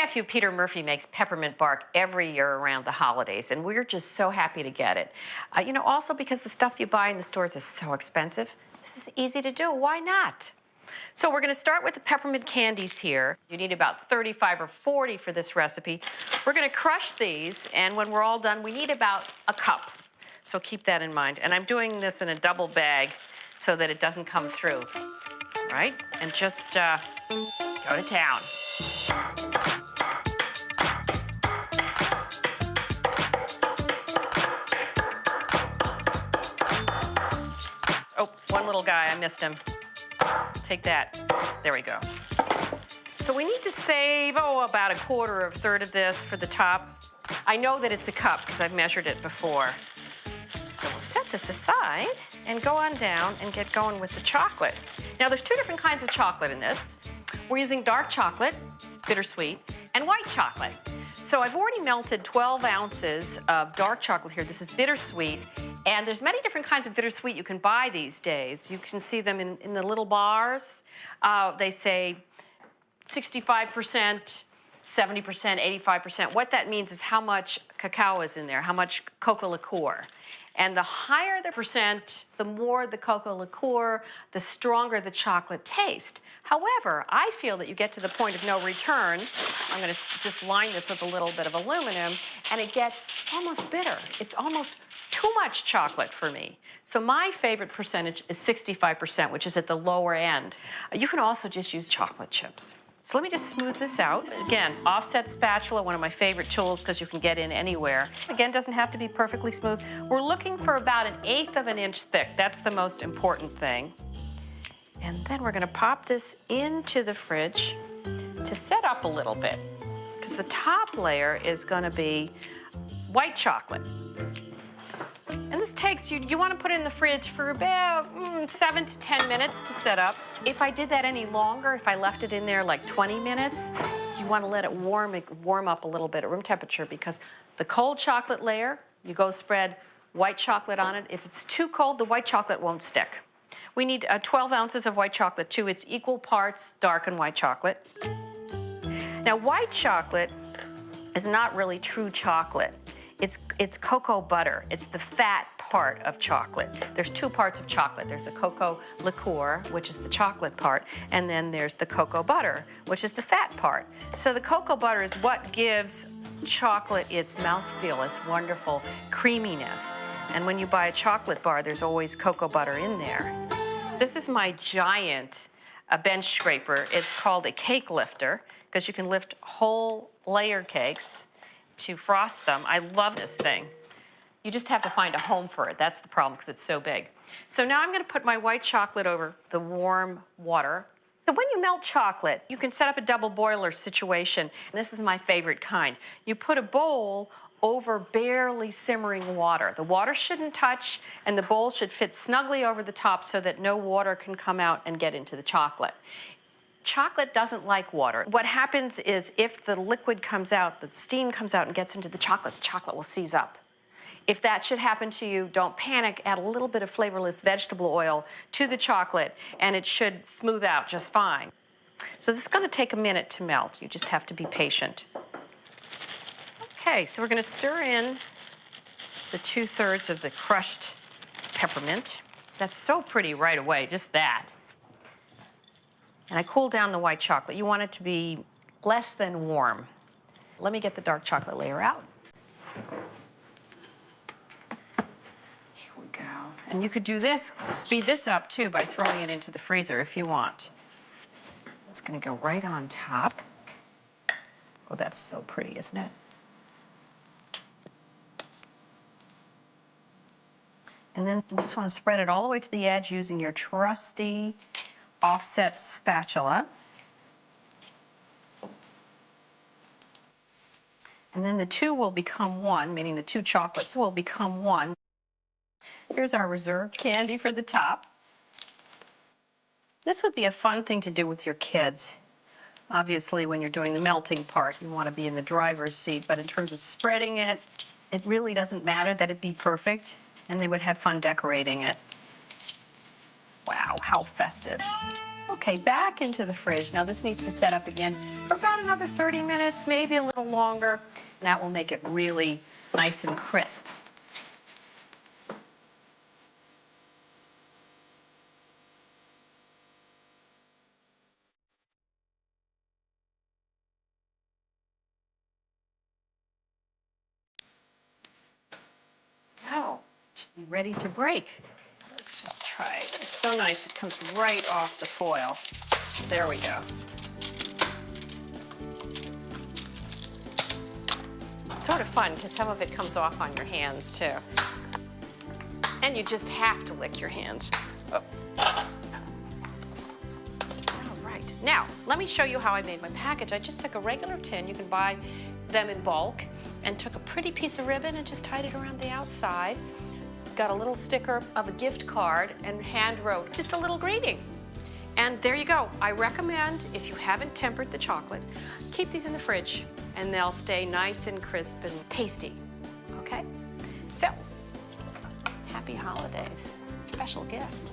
nephew, Peter Murphy, makes peppermint bark every year around the holidays, and we're just so happy to get it. Also because the stuff you buy in the stores is so expensive, this is easy to do. Why not? So we're going to start with the peppermint candies here. You need about 35 or 40 for this recipe. We're going to crush these, and when we're all done, we need about a cup. So keep that in mind. And I'm doing this in a double bag so that it doesn't come through, right? And just go to town. Oh, one little guy, I missed him. Take that. There we go. So we need to save, about a quarter or a third of this for the top. I know that it's a cup because I've measured it before. So we'll set this aside and go on down and get going with the chocolate. Now, there's two different kinds of chocolate in this. We're using dark chocolate, bittersweet, and white chocolate. So I've already melted 12 ounces of dark chocolate here. This is bittersweet. And there's many different kinds of bittersweet you can buy these days. You can see them in the little bars. They say 65%, 70%, 85%. What that means is how much cacao is in there, how much cocoa liqueur. And the higher the percent, the more the cocoa liqueur, the stronger the chocolate taste. However, I feel that you get to the point of no return. I'm going to just line this with a little bit of aluminum, and it gets almost bitter. It's almost too much chocolate for me. So my favorite percentage is 65%, which is at the lower end. You can also just use chocolate chips. So let me just smooth this out. Again, offset spatula, one of my favorite tools because you can get in anywhere. Again, doesn't have to be perfectly smooth. We're looking for about 1/8 of an inch thick. That's the most important thing. And then we're gonna pop this into the fridge to set up a little bit because the top layer is gonna be white chocolate. And this takes, you want to put it in the fridge for about 7 to 10 minutes to set up. If I did that any longer, if I left it in there like 20 minutes, you want to let it warm up a little bit at room temperature because the cold chocolate layer, you go spread white chocolate on it. If it's too cold, the white chocolate won't stick. We need 12 ounces of white chocolate too. It's equal parts dark and white chocolate. Now, white chocolate is not really true chocolate. It's cocoa butter. It's the fat part of chocolate. There's two parts of chocolate. There's the cocoa liqueur, which is the chocolate part, and then there's the cocoa butter, which is the fat part. So the cocoa butter is what gives chocolate its mouthfeel, its wonderful creaminess. And when you buy a chocolate bar, there's always cocoa butter in there. This is my giant bench scraper. It's called a cake lifter because you can lift whole layer cakes to frost them. I love this thing. You just have to find a home for it. That's the problem because it's so big. So now I'm going to put my white chocolate over the warm water. So when you melt chocolate, you can set up a double boiler situation. And this is my favorite kind. You put a bowl over barely simmering water. The water shouldn't touch, and the bowl should fit snugly over the top so that no water can come out and get into the chocolate. Chocolate doesn't like water. What happens is if the liquid comes out, the steam comes out and gets into the chocolate will seize up. If that should happen to you, don't panic. Add a little bit of flavorless vegetable oil to the chocolate, and it should smooth out just fine. So this is going to take a minute to melt. You just have to be patient. Okay, so we're going to stir in the 2/3 of the crushed peppermint. That's so pretty right away, just that. And I cool down the white chocolate. You want it to be less than warm. Let me get the dark chocolate layer out. Here we go. And you could do this, speed this up too by throwing it into the freezer if you want. It's gonna go right on top. Oh, that's so pretty, isn't it? And then you just want to spread it all the way to the edge using your trusty offset spatula. And then the two will become one, meaning the two chocolates will become one. Here's our reserved candy for the top. This would be a fun thing to do with your kids. Obviously, when you're doing the melting part, you want to be in the driver's seat, but in terms of spreading it, it really doesn't matter that it be perfect, and they would have fun decorating it. Wow, how festive. Okay, back into the fridge. Now this needs to set up again for about another 30 minutes, maybe a little longer. That will make it really nice and crisp. Oh, should be ready to break. Let's just try it. It's so nice, it comes right off the foil. There we go. It's sort of fun because some of it comes off on your hands too. And you just have to lick your hands. Oh. All right, now let me show you how I made my package. I just took a regular tin, you can buy them in bulk, and took a pretty piece of ribbon and just tied it around the outside. Got a little sticker of a gift card and hand wrote just a little greeting. And there you go. I recommend, if you haven't tempered the chocolate, keep these in the fridge and they'll stay nice and crisp and tasty, okay? So, happy holidays. Special gift.